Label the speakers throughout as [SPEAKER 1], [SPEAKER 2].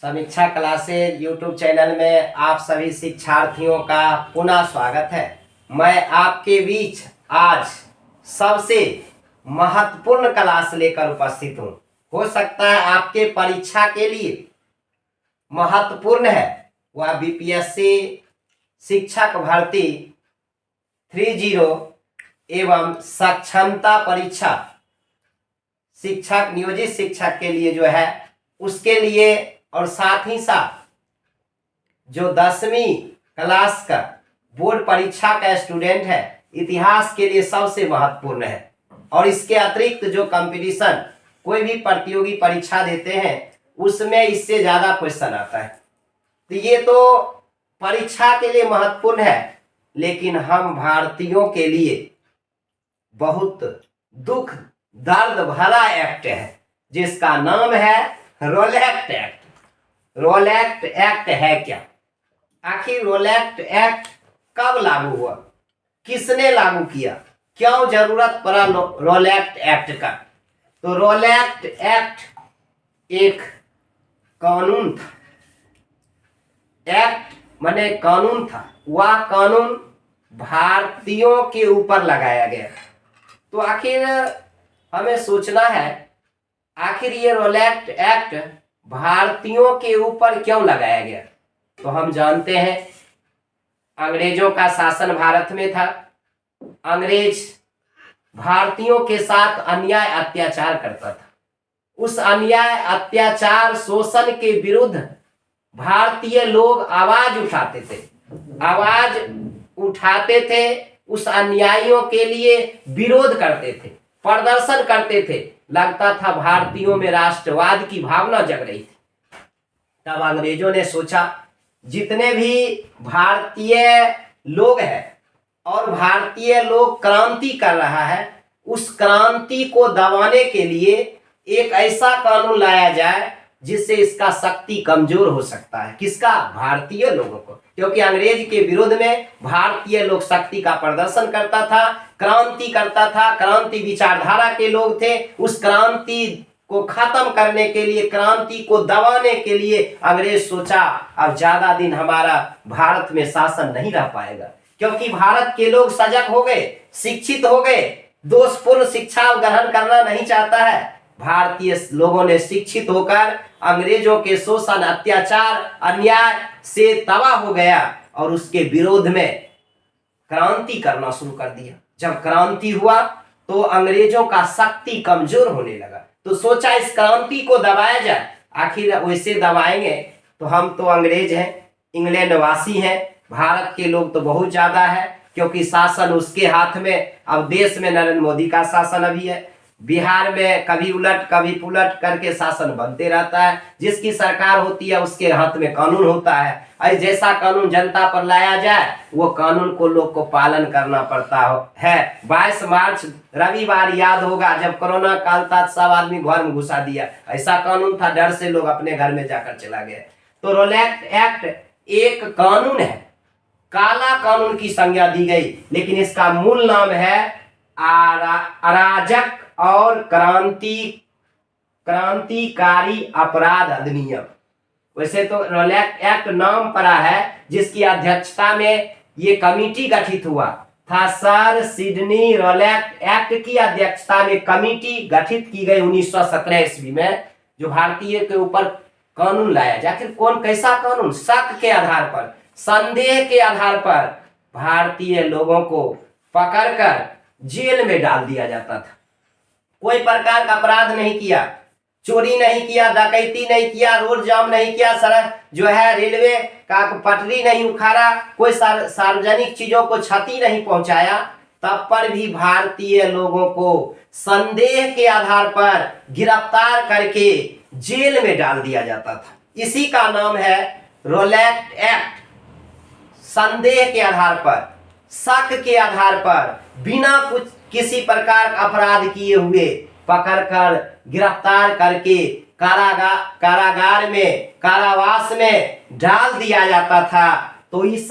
[SPEAKER 1] समीक्षा classes YouTube channel में आप सभी शिक्षार्थियों का पुनः स्वागत है। मैं आपके बीच आज सबसे महत्वपूर्ण क्लास लेकर उपस्थित हूँ। हो सकता है आपके परीक्षा के लिए महत्वपूर्ण है, वह बीपीएससी शिक्षक भर्ती 30 एवं सक्षमता परीक्षा शिक्षक नियोजित शिक्षक के लिए जो है उसके लिए, और साथ ही साथ जो 10वीं क्लास का बोर्ड परीक्षा का स्टूडेंट है, इतिहास के लिए सबसे महत्वपूर्ण है। और इसके अतिरिक्त जो कंपटीशन कोई भी प्रतियोगी परीक्षा देते हैं उसमें इससे ज़्यादा क्वेश्चन आता है। तो ये तो परीक्षा के लिए महत्वपूर्ण है, लेकिन हम भारतीयों के लिए बहुत दुख दर्द भरा एक्ट है जिसका नाम है रोलेक्ट एक्ट। रोलेक्ट एक्ट है क्या? आखिर रोलेक्ट एक्ट कब लागू हुआ, किसने लागू किया, क्यों जरूरत पड़ा रोलेक्ट एक्ट का? तो रोलेक्ट एक्ट एक कानून था। एक्ट माने कानून था। वह कानून भारतीयों के ऊपर लगाया गया। तो आखिर हमें सोचना है, आखिर ये रोलेक्ट एक्ट भारतीयों के ऊपर क्यों लगाया गया? तो हम जानते हैं अंग्रेजों का शासन भारत में था। अंग्रेज भारतीयों के साथ अन्याय अत्याचार करता था। उस अन्याय अत्याचार शोषण के विरुद्ध भारतीय लोग आवाज उठाते थे, आवाज उठाते थे, उस अन्यायियों के लिए विरोध करते थे, प्रदर्शन करते थे। लगता था भारतीयों में राष्ट्रवाद की भावना जग रही थी। तब अंग्रेजों ने सोचा जितने भी भारतीय लोग हैं और भारतीय लोग क्रांति कर रहा है, उस क्रांति को दबाने के लिए एक ऐसा कानून लाया जाए जिससे इसका शक्ति कमजोर हो सकता है। किसका? भारतीय लोगों को। क्योंकि अंग्रेज के विरोध में भारतीय लोग शक्ति का प्रदर्शन करता था, क्रांति करता था, क्रांति विचारधारा के लोग थे। उस क्रांति को खत्म करने के लिए, क्रांति को दबाने के लिए अंग्रेज सोचा अब ज्यादा दिन हमारा भारत में शासन नहीं रह पाएगा, क्योंकि भारत के लोग सजग हो गए, शिक्षित हो गए, दोषपूर्ण शिक्षा ग्रहण करना नहीं चाहता है। भारतीय लोगों ने शिक्षित होकर अंग्रेजों के शोषण, अत्याचार, अन्याय से तबाह हो गया और उसके विरोध में क्रांति करना शुरू कर दिया। जब क्रांति हुआ तो अंग्रेजों का शक्ति कमजोर होने लगा। तो सोचा इस क्रांति को दबाया जाए। आखिर वैसे दबाएंगे तो हम तो अंग्रेज हैं, इंग्लैंड वासी हैं, भारत के लोग तो बहुत ज्यादा है, क्योंकि शासन उसके हाथ में। अब देश में नरेंद्र मोदी का शासन अभी है, बिहार में कभी उलट कभी पुलट करके शासन बनते रहता है। जिसकी सरकार होती है उसके हाथ में कानून होता है। और जैसा कानून जनता पर लाया जाए वो कानून को लोग को पालन करना पड़ता है। 22 मार्च रविवार याद होगा, जब कोरोना काल था सब आदमी घर में घुसा दिया। ऐसा कानून था, डर से लोग अपने घर में जाकर चला गया। तो रोलेक्ट एक्ट एक कानून है, काला कानून की संज्ञा दी गई, लेकिन इसका मूल नाम है अराजक और क्रांतिकारी अपराध अधिनियम। वैसे तो रोलेक्ट एक्ट नाम पड़ा है, जिसकी अध्यक्षता में ये कमिटी गठित हुआ था। सर सिडनी रोलेक्ट एक्ट की अध्यक्षता में कमिटी गठित की गई 1917 ईस्वी में, जो भारतीय के ऊपर कानून लाया जाए। आखिर कौन कैसा कानून? शक के आधार पर, संदेह के आधार पर भारतीय लोगों को पकड़कर जेल में डाल दिया जाता था। कोई प्रकार का अपराध नहीं किया, चोरी नहीं किया, डकैती नहीं किया, रोड जाम नहीं किया, सड़क जो है रेलवे का पटरी नहीं उखाड़ा, कोई सार्वजनिक चीजों को क्षति नहीं पहुंचाया, तब पर भी भारतीय लोगों को संदेह के आधार पर गिरफ्तार करके जेल में डाल दिया जाता था। इसी का नाम है रोलेक्ट एक्ट। संदेह के आधार पर, शक के आधार पर, बिना कुछ किसी प्रकार का अपराध किए हुए पकड़कर गिरफ्तार करके कारागार में, कारावास में डाल दिया जाता था। तो इस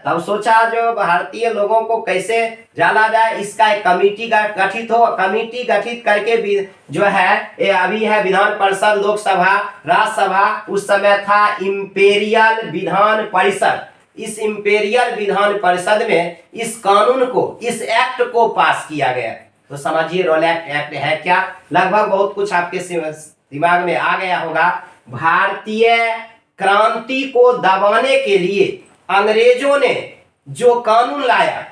[SPEAKER 1] तब सोचा जो भारतीय लोगों को कैसे जाना जाए, इसका एक कमेटी गठित हो। कमेटी गठित करके भी जो है ये अभी है विधान परिषद, लोकसभा, राज्यसभा, उस समय था इंपेरियल विधान परिषद। इस इंपेरियल विधान परिषद में इस कानून को, इस एक्ट को पास किया गया। तो समझिए रोलैक्ट एक्ट है क्या। लगभग बहुत कुछ आपके दिमाग में आ गया होगा। भारतीय क्रांति को दबाने के लिए अंग्रेजों ने जो कानून लाया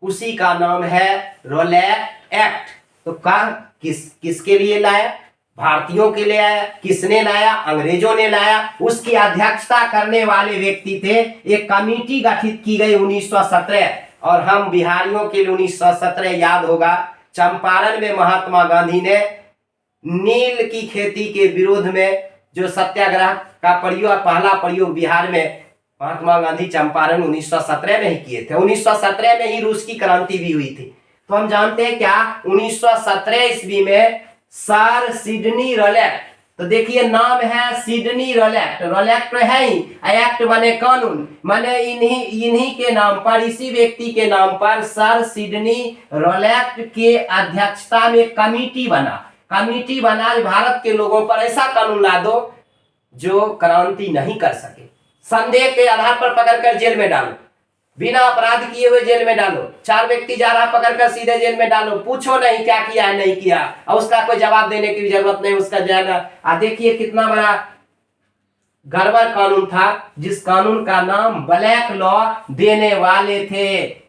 [SPEAKER 1] उसी का नाम है रोलैक्ट एक्ट। तो किसके लिए लाया? भारतीयों के लिए आया। किसने लाया? अंग्रेजों ने लाया। उसकी अध्यक्षता करने वाले व्यक्ति थे। एक कमेटी गठित की गई 1917, और हम बिहारियों के लिए 1917 याद होगा। चंपारण में महात्मा गांधी ने नील की खेती के विरोध में जो सत्याग्रह का प्रयोग, पहला प्रयोग बिहार में महात्मा गांधी चंपारण 1917 में ही किए थे। 1917 में ही रूस की क्रांति भी हुई थी। तो हम जानते हैं क्या 1917 ईस्वी में सर सिडनी रोलैक्ट, तो देखिए नाम है सिडनी रोलैक्ट। रोलैक्ट तो है ही, एक्ट बने कानून, माने इन्हीं के नाम पर, इसी व्यक्ति के नाम पर सर सिडनी रोलैक्ट के अध्यक्षता में कमेटी बना। कमेटी बना भारत के लोगों पर ऐसा कानून ला दो जो क्रांति नहीं कर सके, संदेह के आधार पर पकड़कर जेल में डालो, बिना अपराध किए हुए जेल में डालो। 4 व्यक्ति जा रहा पकड़कर सीधे जेल में डालो, पूछो नहीं क्या किया है नहीं किया, और उसका कोई जवाब देने की जरूरत नहीं, उसका जाएगा। देखिए कितना बड़ा गड़बड़ कानून था, जिस कानून का नाम ब्लैक लॉ देने वाले थे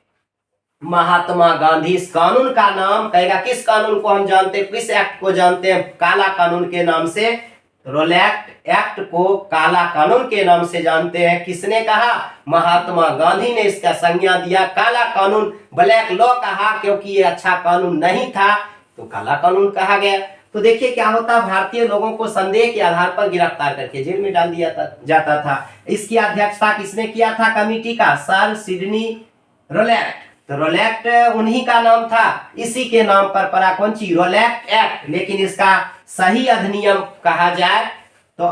[SPEAKER 1] महात्मा गांधी। इस कानून का नाम कहेगा, किस कानून को हम जानते हैं, किस एक्ट को जानते हैं? काला कानून के नाम से, रोलैक्ट एक्ट को काला कानून के नाम से जानते हैं। किसने कहा? महात्मा गांधी ने इसका संज्ञा दिया। काला कानून, ब्लैक लॉ कहा, क्योंकि ये अच्छा कानून नहीं था तो काला कानून कहा गया। तो देखिए क्या होता, भारतीय लोगों को संदेह के आधार पर गिरफ्तार करके जेल में डाल दिया जाता था। इसकी अध्यक्षता किसने किया था कमेटी का? Sir Sidney Rowlatt. तो रोलैक्ट उन्हीं का नाम था, इसी के नाम पर पड़ा कौन सी? रोलैक्ट एक्ट। लेकिन इसका सही अधिनियम कहा जाए तो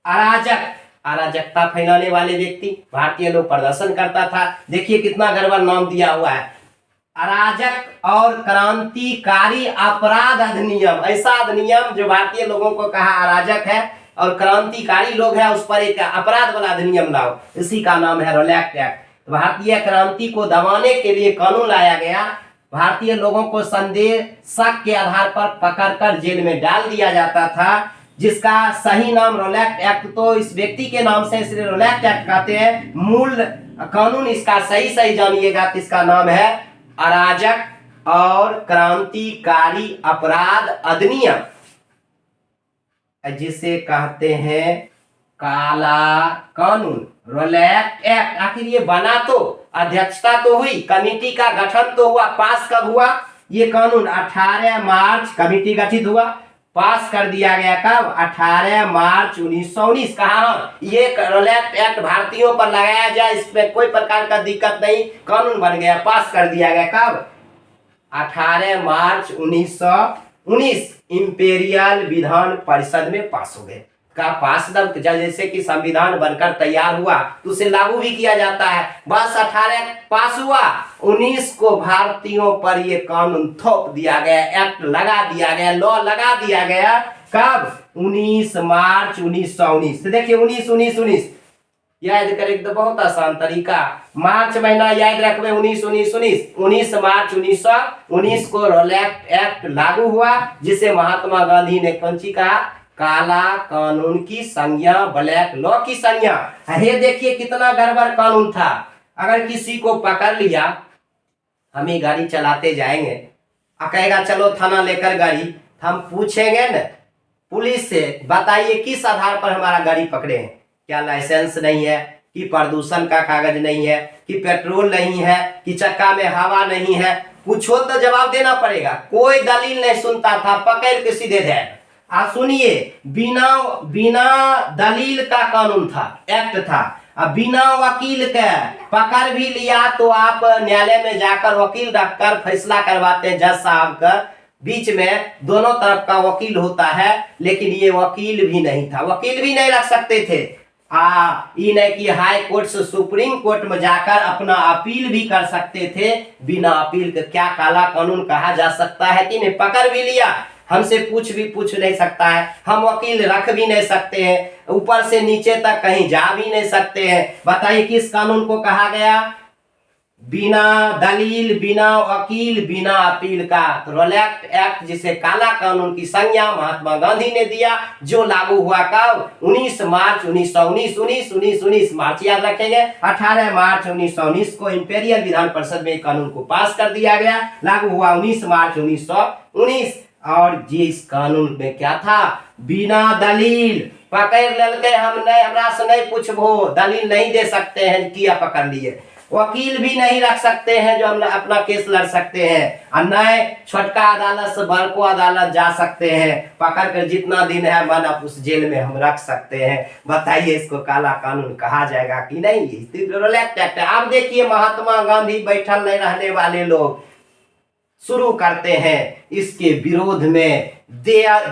[SPEAKER 1] अराजकता फैलाने वाले व्यक्ति, भारतीय लोग प्रदर्शन करता था। देखिए कितना गड़बड़ नाम दिया हुआ है, अराजक और क्रांतिकारी अपराध अधिनियम। ऐसा अधिनियम जो भारतीय लोगों को कहा अराजक है और क्रांतिकारी लोग हैं, उस पर एक अपराध वाला अधिनियम लाओ, इसी का नाम है रोलैक्ट एक्ट। भारतीय क्रांति को दबाने के लिए कानून लाया गया। भारतीय लोगों को संदेह, शक के आधार पर पकड़कर जेल में डाल दिया जाता था, जिसका सही नाम रोलैक्ट एक्ट, तो इस व्यक्ति के नाम से इसलिए रोलैक्ट एक्ट कहते हैं। मूल कानून इसका सही जानिएगा, इसका नाम है अराजक और क्रांतिकारी अपराध अधिनियम, जिसे कहते हैं काला कानून, रोलैक्ट एक्ट। आखिर ये बना तो, अध्यक्षता तो हुई, कमेटी का गठन तो हुआ, पास कब हुआ ये कानून? 18 मार्च कमेटी गठित हुआ, पास कर दिया गया कब? 18 मार्च 1919। कहा ये रोलैक्ट एक्ट भारतीयों पर लगाया जाए, इसमें कोई प्रकार का दिक्कत नहीं, कानून बन गया, पास कर दिया गया कब? 18 मार्च 1919 इंपेरियल विधान परिषद में पास हो गए। का पास जैसे कि संविधान बनकर तैयार हुआ तो उसे लागू भी किया जाता है। बस 18 पास हुआ, 19 को भारतीयों पर ये कानून थोप दिया गया, एक्ट लगा दिया गया, लॉ लगा दिया गया। कब? 19 मार्च 1919। तो देखिए 19 याद करें तो बहुत आसान तरीका, मार्च महीना याद रखबे, 19 मार्च 1919 को रोलैक्ट एक्ट लागू हुआ, जिसे महात्मा गांधी ने कौन सी कहा? काला कानून की संज्ञा, ब्लैक लॉ की संज्ञा। अरे देखिए कितना गड़बड़ कानून था। अगर किसी को पकड़ लिया, हम ही गाड़ी चलाते जाएंगे, कहेगा चलो थाना लेकर गाड़ी, हम पूछेंगे न पुलिस से, बताइए किस आधार पर हमारा गाड़ी पकड़े हैं? क्या लाइसेंस नहीं है, कि प्रदूषण का कागज नहीं है, कि पेट्रोल नहीं है, कि चक्का में हवा नहीं है? पूछो तो जवाब देना पड़ेगा। कोई दलील नहीं सुनता था, पकड़ के सीधे दे। आप सुनिए, बिना दलील का कानून था, एक्ट था। अब बिना वकील के पकड़ भी लिया तो आप न्यायालय में जाकर वकील रखकर फैसला करवाते हैं। जज साहब का बीच में दोनों तरफ का वकील होता है, लेकिन ये वकील भी नहीं था, वकील भी नहीं रख सकते थे। ई नहीं कि हाई कोर्ट से सुप्रीम कोर्ट में जाकर अपना अपील भी कर सकते थे। बिना अपील के क्या काला कानून कहा जा सकता है कि नहीं? पकड़ भी लिया, हमसे पूछ नहीं सकता है, हम वकील रख भी नहीं सकते हैं, ऊपर से नीचे तक कहीं जा भी नहीं सकते हैं। बताइए किस कानून को कहा गया? बिना दलील, बिना वकील, बिना अपील का। तो रोलैक्ट एक्ट जिसे काला कानून की संज्ञा महात्मा गांधी ने दिया, जो लागू हुआ कब? 19 मार्च 1919 मार्च याद रखेंगे। 18 मार्च 1919 को इंपेरियल विधान परिषद में कानून को पास कर दिया गया, लागू हुआ 19 मार्च 1919। और ये इस कानून में क्या था? बिना दलील पकड़ ललके, हम नहीं, हमरा से नहीं पूछबो, दलील नहीं दे सकते हैं, किया पकड़ लिए। वकील भी नहीं रख सकते हैं जो हम अपना केस लड़ सकते हैं, और नए छोटका अदालत से बड़को अदालत जा सकते हैं, पकड़ कर जितना दिन है मन आप उस जेल में हम रख सकते हैं। बताइए इसको काला कानून कहा जाएगा कि नहीं? रोलैक्ट एक्ट। आप देखिए महात्मा गांधी बैठल नहीं रहने वाले लोग शुरू करते हैं इसके विरोध में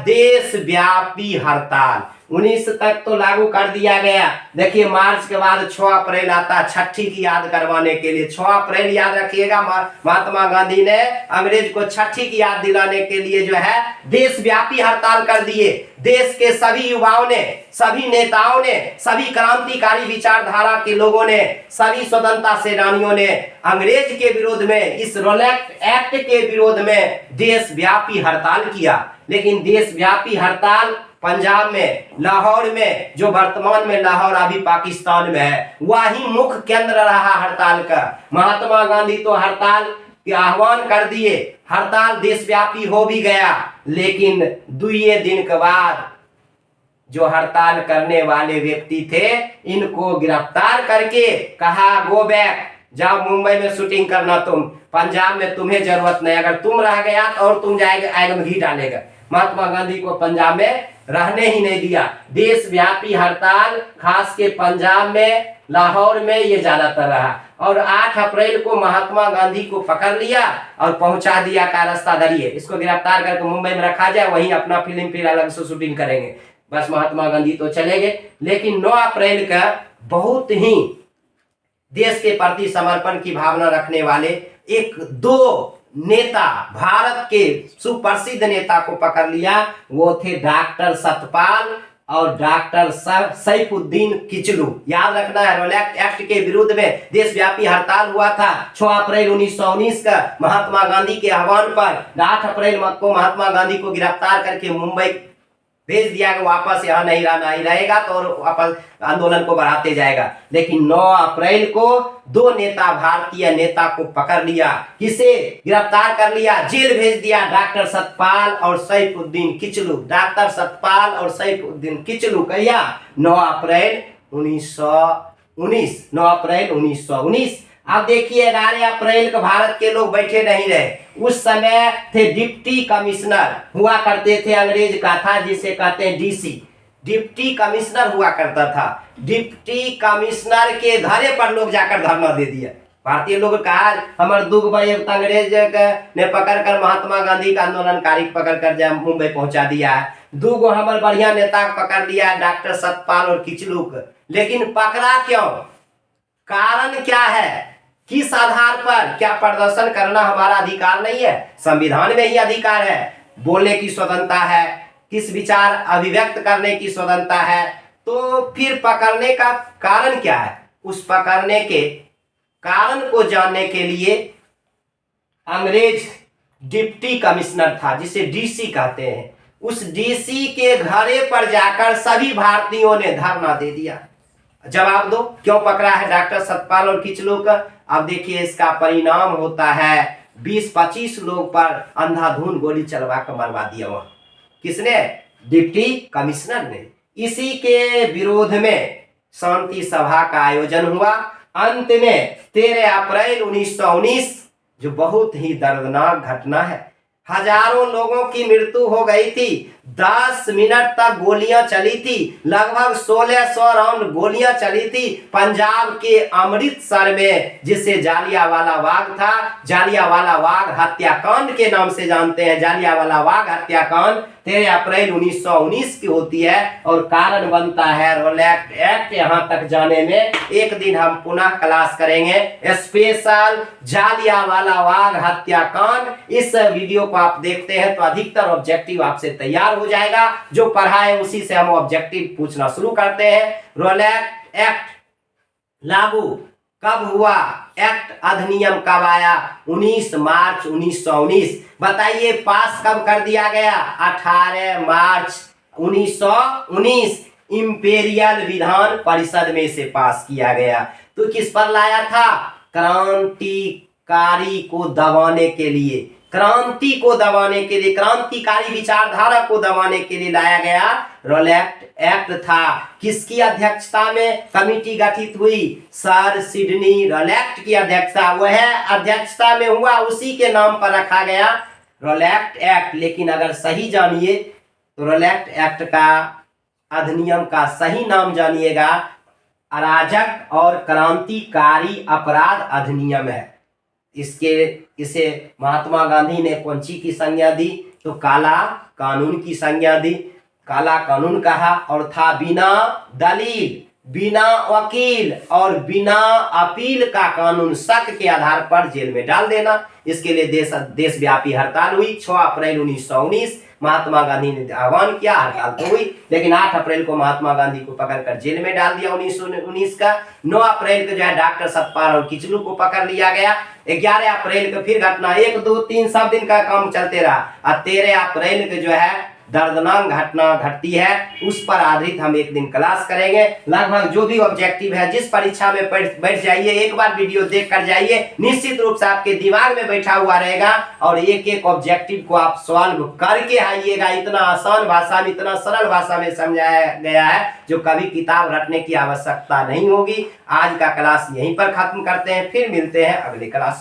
[SPEAKER 1] देशव्यापी हड़ताल। 19 तक तो लागू कर दिया गया। देखिए मार्च के बाद 6 अप्रैल आता, छठी की याद करवाने के लिए। 6 अप्रैल याद रखिएगा, महात्मा गांधी ने अंग्रेज को छठी की याद दिलाने के लिए जो है देशव्यापी हड़ताल कर दिए। देश के सभी युवाओं ने, सभी नेताओं ने, सभी क्रांतिकारी विचारधारा के लोगों ने, सभी स्वतंत्रता सेनानियों ने अंग्रेज के विरोध में, इस रोलैक्ट एक्ट के विरोध में देशव्यापी हड़ताल किया। लेकिन देशव्यापी हड़ताल पंजाब में, लाहौर में, जो वर्तमान में लाहौर अभी पाकिस्तान में है, वही मुख्य केंद्र रहा हड़ताल का। महात्मा गांधी तो हड़ताल के आह्वान कर दिए, हड़ताल देशव्यापी हो भी गया, लेकिन 2 दिन के बाद जो हड़ताल करने वाले व्यक्ति थे, इनको गिरफ्तार करके कहा गो बैक, जाओ मुंबई में शूटिंग करना, तुम पंजाब में तुम्हें जरूरत नहीं, अगर तुम रह गया और तुम जाएगा आग में घी डालेगा। महात्मा गांधी को पंजाब में रहने ही नहीं दिया। देशव्यापी हड़ताल खास के पंजाब में, लाहौर में ये ज्यादातर रहा। और 8 अप्रैल को महात्मा गांधी को पकड़ लिया और पहुंचा दिया का रास्ता धरिए, इसको गिरफ्तार करके मुंबई में रखा जाए, वहीं अपना फिल्म फिर अलग से शूटिंग करेंगे। बस महात्मा गांधी तो चले गए। लेकिन 9 अप्रैल का बहुत ही देश के प्रति समर्पण की भावना रखने वाले 1-2 नेता, भारत के सुप्रसिद्ध नेता को पकड़ लिया। वो थे डॉक्टर सतपाल और डॉक्टर सैफुद्दीन किचलू। याद रखना है, रोलैक्ट एक्ट के विरुद्ध में देशव्यापी हड़ताल हुआ था 6 अप्रैल 1919 का महात्मा गांधी के आह्वान पर। 8 अप्रैल को महात्मा गांधी को गिरफ्तार करके मुंबई भेज दिया कि वापस यहाँ नहीं रहेगा तो वापस आंदोलन को बढ़ाते जाएगा। लेकिन 9 अप्रैल को 2 नेता, भारतीय नेता को पकड़ लिया। किसे गिरफ्तार कर लिया? जेल भेज दिया। डॉक्टर सतपाल और सैफुद्दीन किचलू। डॉक्टर सतपाल और सैफुद्दीन किचलू कहिया 9 अप्रैल 1919। 9 अप्रैल 1919। अब देखिए 11 अप्रैल को भारत के लोग बैठे नहीं रहे। उस समय थे डिप्टी कमिश्नर हुआ करते थे, अंग्रेज का था जिसे कहते हैं डीसी, डिप्टी कमिश्नर हुआ करता था। डिप्टी कमिश्नर के घरे पर लोग जाकर धरना दे दिया। भारतीय लोग कहा हमारे दुख भाई अंग्रेज ने पकड़ कर महात्मा गांधी का आंदोलनकारी पकड़ कर मुंबई पहुंचा दिया है। 2 हमारे बढ़िया नेता पकड़ लिया, डॉक्टर सतपाल और किचलू को। लेकिन पकड़ा क्यों? कारण क्या है? किस आधार पर? क्या प्रदर्शन करना हमारा अधिकार नहीं है? संविधान में ही अधिकार है, बोलने की स्वतंत्रता है, किस विचार अभिव्यक्त करने की स्वतंत्रता है। तो फिर पकड़ने का कारण क्या है? उस पकड़ने के कारण को जानने के लिए अंग्रेज डिप्टी कमिश्नर था जिसे डीसी कहते हैं, उस डीसी के घरे पर जाकर सभी भारतीयों ने धरना दे दिया। जवाब दो क्यों पकड़ा है डॉक्टर सतपाल और किचलू का? अब देखिए इसका परिणाम होता है 20-25 लोग पर अंधाधुंध गोली चलवा कर मरवा दिया। वहां किसने? डिप्टी कमिश्नर ने। इसी के विरोध में शांति सभा का आयोजन हुआ। अंत में 13 अप्रैल 1919, जो बहुत ही दर्दनाक घटना है, हजारों लोगों की मृत्यु हो गई थी। 10 मिनट तक गोलियां चली थी, लगभग 1600 राउंड गोलियां चली थी पंजाब के अमृतसर में, जिसे जालियांवाला बाग था। जालियांवाला बाग हत्याकांड के नाम से जानते हैं। जालियांवाला बाग हत्याकांड 13 अप्रैल 1919 की होती है और कारण बनता है रोलैक्ट एक्ट। यहां तक जाने में एक दिन हम पुनः क्लास करेंगे स्पेशल जालियांवाला बाग हत्याकांड। इस वीडियो को आप देखते हैं तो अधिकतर ऑब्जेक्टिव आपसे तैयार हो जाएगा। जो पढ़ा है उसी से हम ऑब्जेक्टिव पूछना शुरू करते हैं। रोलैक्ट एक्ट लागू कब हुआ? एक्ट अधिनियम कब आया? 19 मार्च 1919। बताइए पास कब कर दिया गया? 18 मार्च 1919 इंपेरियल विधान परिषद में से पास किया गया। तो किस पर लाया था? क्रांतिकारी को दबाने के लिए, क्रांति को दबाने के लिए, क्रांतिकारी विचारधारा को दबाने के लिए लाया गया रोलैक्ट एक्ट था। किसकी अध्यक्षता में कमिटी गठित हुई? सर सिडनी रोलैक्ट की अध्यक्षता, वह अध्यक्षता में हुआ, उसी के नाम पर रखा गया रोलैक्ट एक्ट। लेकिन अगर सही जानिए तो रोलैक्ट एक्ट का अधिनियम का सही नाम जानिएगा, अराजक और क्रांतिकारी अपराध अधिनियम है। इसे महात्मा गांधी ने कौन सी की संज्ञा दी? तो काला कानून की संज्ञा दी। काला कानून कहा और था बिना दलील, बिना वकील और बिना अपील का कानून, शक के आधार पर जेल में डाल देना। इसके लिए देशव्यापी हड़ताल हुई। 6 अप्रैल 1919 महात्मा गांधी ने आह्वान किया, हड़ताल तो हुई, लेकिन 8 अप्रैल को महात्मा गांधी को पकड़कर जेल में डाल दिया 1919 का। 9 अप्रैल को जो है डॉक्टर सतपाल और किचलू को पकड़ लिया गया। 11 अप्रैल को फिर घटना, 1 2 3 सब दिन का काम चलते रहा और 13 अप्रैल को जो है दर्दनाक घटना घटती है। उस पर आधारित हम एक दिन क्लास करेंगे। लगभग जो भी ऑब्जेक्टिव है, जिस परीक्षा में बैठ जाइए, एक बार वीडियो देख कर जाइए, निश्चित रूप से आपके दिमाग में बैठा हुआ रहेगा और एक एक ऑब्जेक्टिव को आप सॉल्व करके आइएगा। इतना आसान भाषा में, इतना सरल भाषा में समझाया गया है जो कभी किताब रटने की आवश्यकता नहीं होगी। आज का क्लास यहीं पर खत्म करते हैं, फिर मिलते हैं अगले क्लास।